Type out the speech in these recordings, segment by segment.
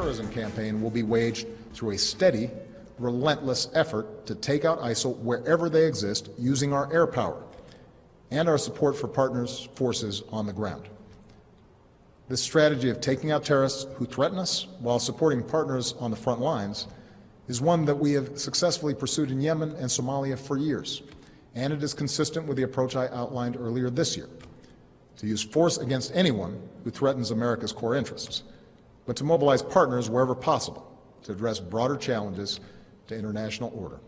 counterterrorism campaign will be waged through a steady, relentless effort to take out ISIL wherever they exist using our air power and our support for partners' forces on the ground. This strategy of taking out terrorists who threaten us while supporting partners on the front lines is one that we have successfully pursued in Yemen and Somalia for years, and it is consistent with the approach I outlined earlier this year, to use force against anyone who threatens America's core interests, but to mobilize partners wherever possible to address broader challenges to international order.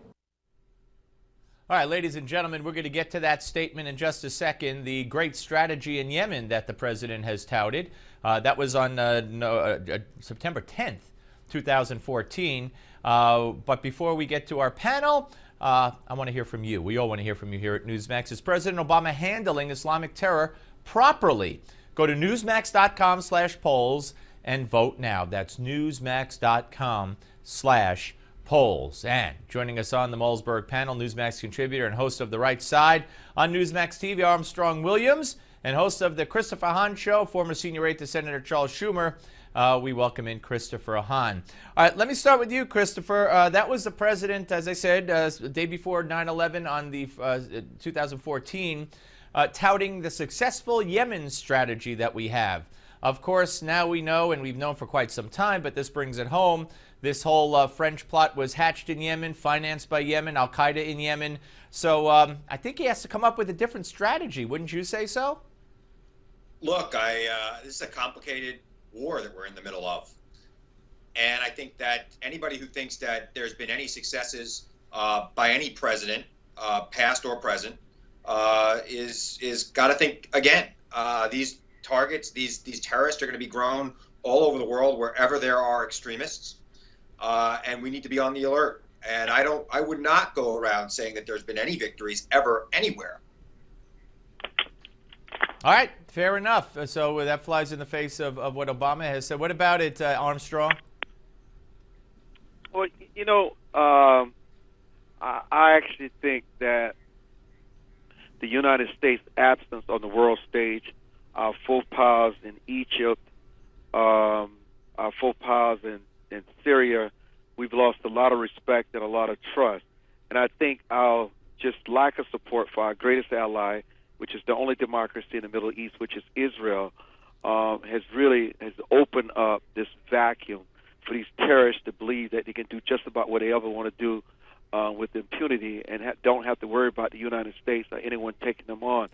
All right, ladies and gentlemen, we're going to get to that statement in just a second. The great strategy in Yemen that the president has touted. That was on September 10th, 2014. But before we get to our panel, I want to hear from you. We all want to hear from you here at Newsmax. Is President Obama handling Islamic terror properly? Go to newsmax.com/polls and vote now. That's newsmax.com/polls. And joining us on the Malzberg panel, Newsmax contributor and host of The Right Side on Newsmax TV, Armstrong Williams, and host of the Christopher Hahn Show, former senior aide to Senator Charles Schumer. We welcome in Christopher Hahn. All right, let me start with you, Christopher. That was the president, as I said, the day before 9/11 on the 2014, touting the successful Yemen strategy that we have. Of course, now we know, and we've known for quite some time, but this brings it home. This whole French plot was hatched in Yemen, financed by Yemen, Al-Qaeda in Yemen. So I think he has to come up with a different strategy. Wouldn't you say so? Look, this is a complicated war that we're in the middle of. And I think that anybody who thinks that there's been any successes by any president, past or present, is got to think again. These targets, these terrorists are going to be grown all over the world wherever there are extremists, and we need to be on the alert. And I would not go around saying that there's been any victories ever anywhere. All right, fair enough. So that flies in the face of what Obama has said. What about it, Armstrong? Well, you know, I actually think that the United States' absence on the world stage, our faux pas in Egypt, our faux pas in Syria, we've lost a lot of respect and a lot of trust. And I think our just lack of support for our greatest ally, which is the only democracy in the Middle East, which is Israel, has opened up this vacuum for these terrorists to believe that they can do just about what they ever want to do with impunity and don't have to worry about the United States or anyone taking them on.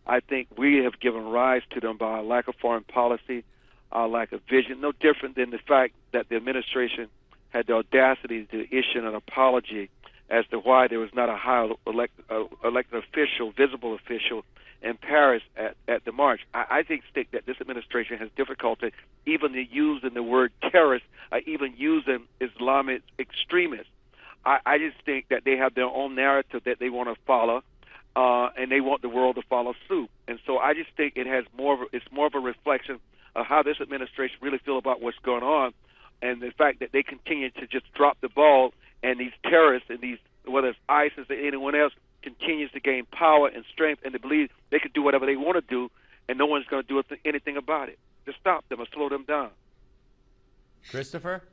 I think we have given rise to them by our lack of foreign policy, our lack of vision, no different than the fact that the administration had the audacity to issue an apology as to why there was not a high elected official, visible official, in Paris at the march. I think that this administration has difficulty even using the word terrorist or even using Islamic extremists. I just think that they have their own narrative that they want to follow, and they want the world to follow suit. And so I just think it's more of a reflection of how this administration really feel about what's going on, and the fact that they continue to just drop the ball, and these terrorists and these, whether it's ISIS or anyone else, continues to gain power and strength, and they believe they can do whatever they want to do, and no one's going to do anything about it to stop them or slow them down. Christopher?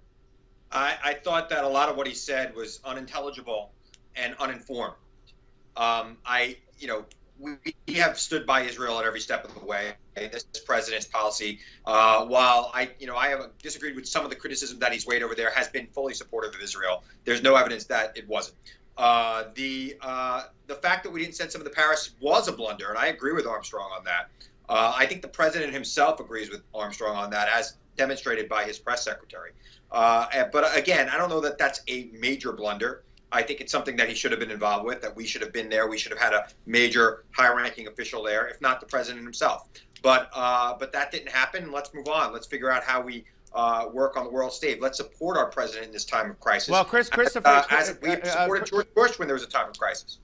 I thought that a lot of what he said was unintelligible and uninformed. We have stood by Israel at every step of the way. This president's policy, while I have disagreed with some of the criticism that he's weighed over there, has been fully supportive of Israel. There's no evidence that it wasn't. The fact that we didn't send some of the Paris was a blunder, and I agree with Armstrong on that. I think the president himself agrees with Armstrong on that, as demonstrated by his press secretary. But again, I don't know that that's a major blunder. I think it's something that he should have been involved with, that we should have been there. We should have had a major high-ranking official there, if not the president himself. But that didn't happen. Let's move on. Let's figure out how we work on the world stage. Let's support our president in this time of crisis. Well, Christopher, as we supported George Bush when there was a time of crisis.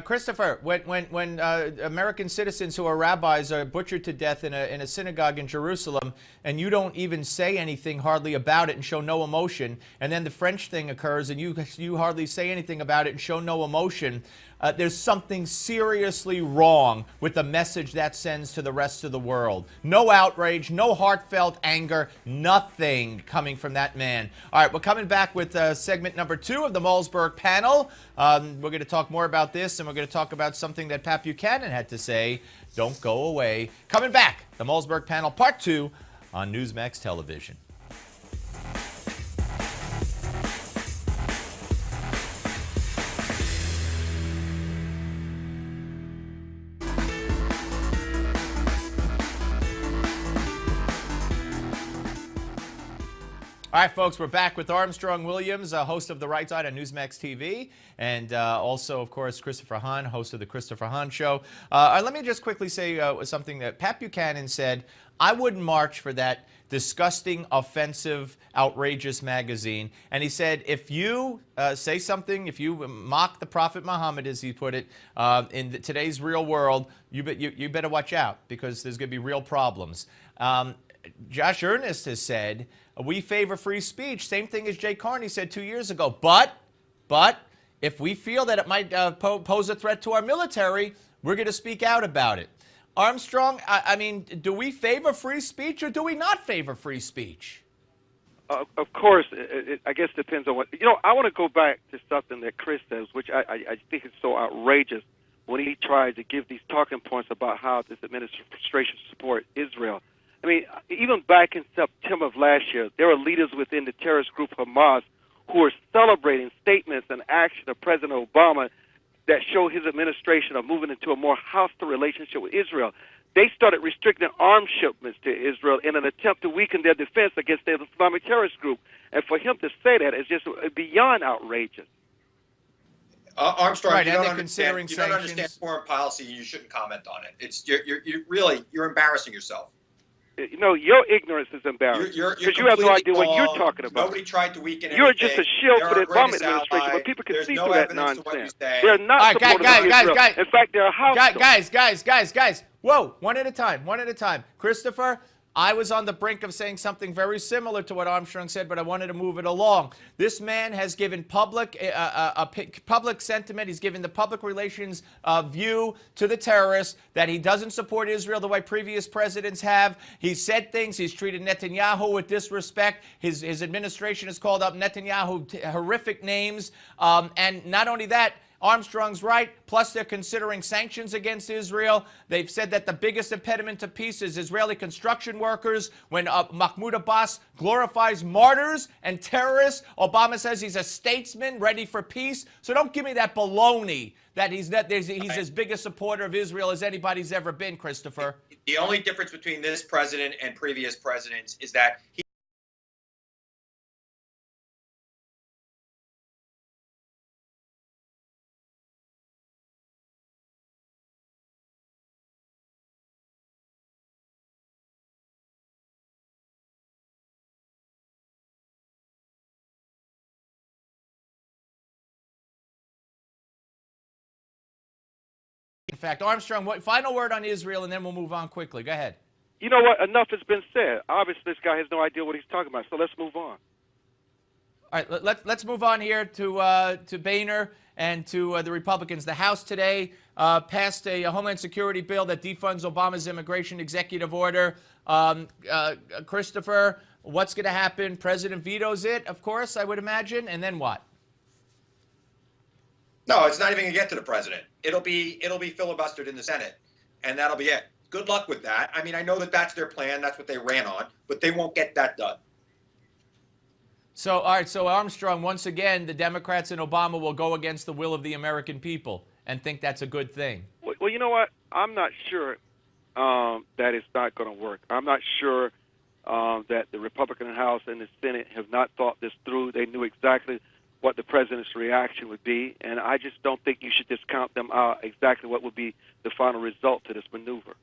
Christopher, when American citizens who are rabbis are butchered to death in a synagogue in Jerusalem, and you don't even say anything hardly about it and show no emotion, and then the French thing occurs and you hardly say anything about it and show no emotion, there's something seriously wrong with the message that sends to the rest of the world. No outrage, no heartfelt anger, nothing coming from that man. All right, we're coming back with segment number 2 of the Malzberg panel. We're going to talk more about this, and we're going to talk about something that Pat Buchanan had to say. Don't go away. Coming back, the Malzberg panel part 2 on Newsmax Television. All right, folks, we're back with Armstrong Williams, host of The Right Side on Newsmax TV, and also, of course, Christopher Hahn, host of The Christopher Hahn Show. Let me just quickly say something that Pat Buchanan said. I wouldn't march for that disgusting, offensive, outrageous magazine. And he said, if you say something, if you mock the Prophet Muhammad, as he put it, in today's real world, you better watch out, because there's going to be real problems. Josh Earnest has said, we favor free speech. Same thing as Jay Carney said 2 years ago. But if we feel that it might pose a threat to our military, we're going to speak out about it. Armstrong, I mean, do we favor free speech or do we not favor free speech? Of course, I guess it depends on what. I want to go back to something that Chris says, which I think is so outrageous when he tries to give these talking points about how this administration supports Israel. I mean, even back in September of last year, there were leaders within the terrorist group Hamas who were celebrating statements and action of President Obama that show his administration of moving into a more hostile relationship with Israel. They started restricting arms shipments to Israel in an attempt to weaken their defense against the Islamic terrorist group. And for him to say that is just beyond outrageous. Armstrong, right, you and don't understand foreign policy. You shouldn't comment on it. You're embarrassing yourself. Your ignorance is embarrassing because you have no idea what you're talking about. Nobody tried to weaken anything. You're just a shield for the Obama administration, but people can see through that nonsense. They're not all right, guys. In fact, they're hostile. Guys. Whoa, one at a time. Christopher, I was on the brink of saying something very similar to what Armstrong said, but I wanted to move it along. This man has given public sentiment. He's given the public relations view to the terrorists that he doesn't support Israel the way previous presidents have. He's said things. He's treated Netanyahu with disrespect. His administration has called up Netanyahu horrific names. And not only that, Armstrong's right, plus they're considering sanctions against Israel. They've said that the biggest impediment to peace is Israeli construction workers. When Mahmoud Abbas glorifies martyrs and terrorists, Obama says he's a statesman ready for peace. So don't give me that baloney that he's as big a supporter of Israel as anybody's ever been, Christopher. The only difference between this president and previous presidents is that he In fact, Armstrong, final word on Israel, and then we'll move on quickly. Go ahead. You know what? Enough has been said. Obviously, this guy has no idea what he's talking about, so let's move on. All right, let's move on here to Boehner and to the Republicans. The House today passed a Homeland Security bill that defunds Obama's immigration executive order. Christopher, what's going to happen? President vetoes it, of course, I would imagine, and then what? No, it's not even going to get to the president. It'll be filibustered in the Senate, and that'll be it. Good luck with that. I mean, I know that that's their plan. That's what they ran on, but they won't get that done. So, all right, so Armstrong, once again, the Democrats and Obama will go against the will of the American people and think that's a good thing. Well, you know what? I'm not sure that it's not going to work. I'm not sure that the Republican House and the Senate have not thought this through. They knew exactly what the president's reaction would be, and I just don't think you should discount them exactly what would be the final result to this maneuver.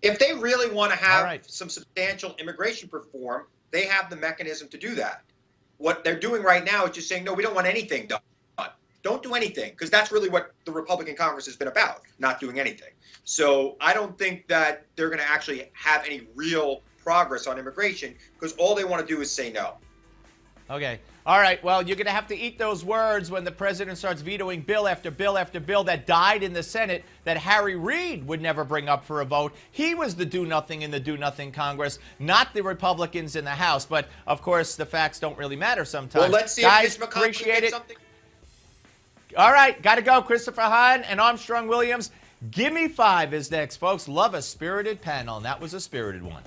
If they really want to have some substantial immigration reform, they have the mechanism to do that. What they're doing right now is just saying, no, we don't want anything done. Don't do anything, because that's really what the Republican Congress has been about, not doing anything. So I don't think that they're going to actually have any real progress on immigration, because all they want to do is say no. Okay. All right. Well, you're going to have to eat those words when the president starts vetoing bill after bill after bill that died in the Senate that Harry Reid would never bring up for a vote. He was the do-nothing in the do-nothing Congress, not the Republicans in the House. But, of course, the facts don't really matter sometimes. Well, let's see Guys, if Mitch McConnell appreciate gets it. something. All right. Got to go. Christopher Hahn and Armstrong Williams. Give me 5 is next, folks. Love a spirited panel, and that was a spirited one.